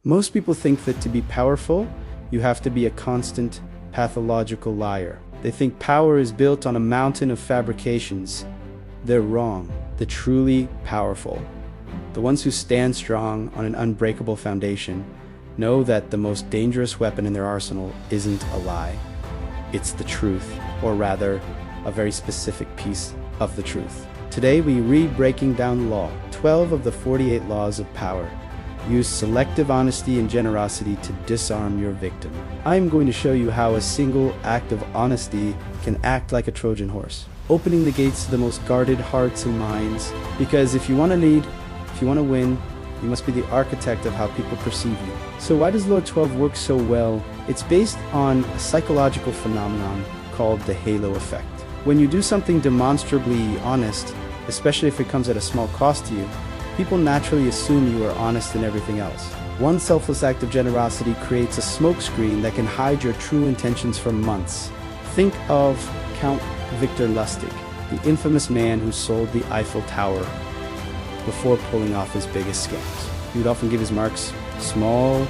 Most people think that to be powerful, you have to be a constant, pathological liar. They think power is built on a mountain of fabrications. They're wrong. The truly powerful, the ones who stand strong on an unbreakable foundation, know that the most dangerous weapon in their arsenal isn't a lie. It's the truth, or rather, a very specific piece of the truth. Today we read Breaking Down Law, 12 of the 48 laws of power. Use selective honesty and generosity to disarm your victim. I am going to show you how a single act of honesty can act like a Trojan horse, opening the gates to the most guarded hearts and minds. Because if you want to lead, if you want to win, you must be the architect of how people perceive you. So why does Law 12 work so well? It's based on a psychological phenomenon called the halo effect. When you do something demonstrably honest, especially if it comes at a small cost to you, people naturally assume you are honest in everything else. One selfless act of generosity creates a smokescreen that can hide your true intentions for months. Think of Count Victor Lustig, the infamous man who sold the Eiffel Tower before pulling off his biggest scams. He would often give his marks small,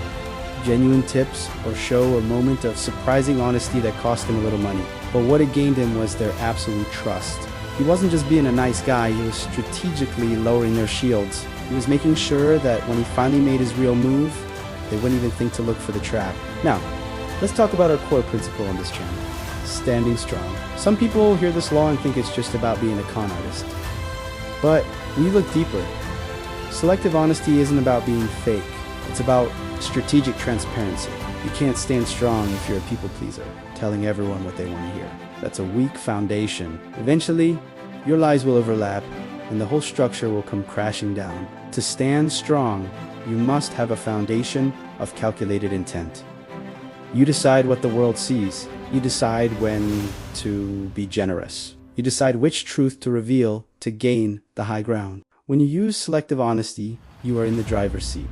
genuine tips or show a moment of surprising honesty that cost him a little money. But what it gained him was their absolute trust. He wasn't just being a nice guy, he was strategically lowering their shields. He was making sure that when he finally made his real move, they wouldn't even think to look for the trap. Now, let's talk about our core principle on this channel, standing strong. Some people hear this law and think it's just about being a con artist. But we look deeper. Selective honesty isn't about being fake. It's about strategic transparency. You can't stand strong if you're a people pleaser, telling everyone what they want to hear. That's a weak foundation. Eventually, your lies will overlap and the whole structure will come crashing down. To stand strong, you must have a foundation of calculated intent. You decide what the world sees. You decide when to be generous. You decide which truth to reveal to gain the high ground. When you use selective honesty, you are in the driver's seat.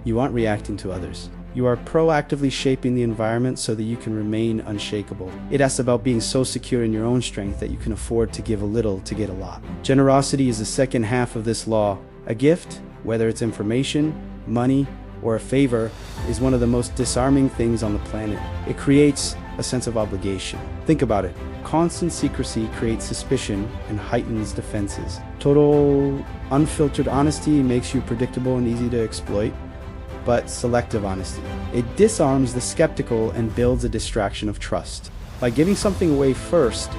You aren't reacting to others. You are proactively shaping the environment so that you can remain unshakable. It asks about being so secure in your own strength that you can afford to give a little to get a lot. Generosity is the second half of this law. A gift, whether it's information, money, or a favor, is one of the most disarming things on the planet. It creates a sense of obligation. Think about it. Constant secrecy creates suspicion and heightens defenses. Total, unfiltered honesty makes you predictable and easy to exploit. But selective honesty, it disarms the skeptical and builds a distraction of trust. By giving something away first,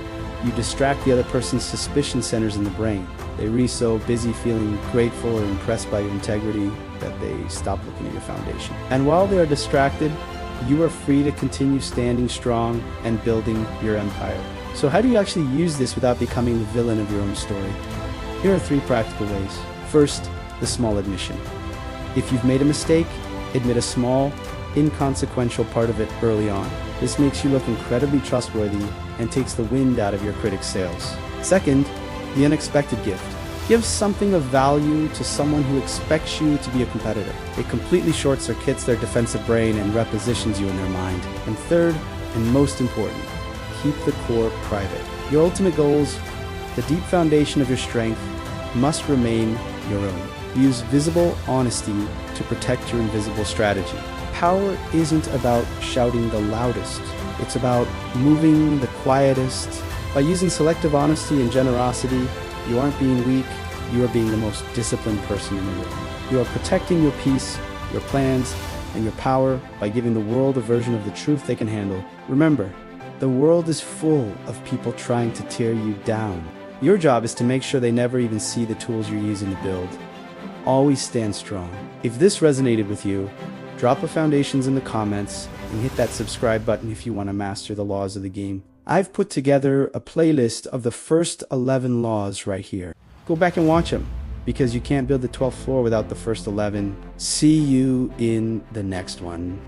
you distract the other person's suspicion centers in the brain. They're really so busy feeling grateful or impressed by your integrity that they stop looking at your foundation. And while they are distracted, you are free to continue standing strong and building your empire. So how do you actually use this without becoming the villain of your own story? Here are 3 practical ways. First, the small admission. If you've made a mistake, admit a small, inconsequential part of it early on. This makes you look incredibly trustworthy and takes the wind out of your critics' sails. Second, the unexpected gift. Give something of value to someone who expects you to be a competitor. It completely short-circuits their defensive brain and repositions you in their mind. And third, and most important, keep the core private. Your ultimate goals, the deep foundation of your strength, must remain your own. Use visible honesty to protect your invisible strategy. Power isn't about shouting the loudest. It's about moving the quietest. By using selective honesty and generosity, you aren't being weak, you are being the most disciplined person in the room. You are protecting your peace, your plans, and your power by giving the world a version of the truth they can handle. Remember, the world is full of people trying to tear you down. Your job is to make sure they never even see the tools you're using to build. Always stand strong. If this resonated with you, drop a foundations in the comments and hit that subscribe button if you want to master the laws of the game. I've put together a playlist of the first 11 laws right here. Go back and watch them, because you can't build the 12th floor without the first 11. See you in the next one.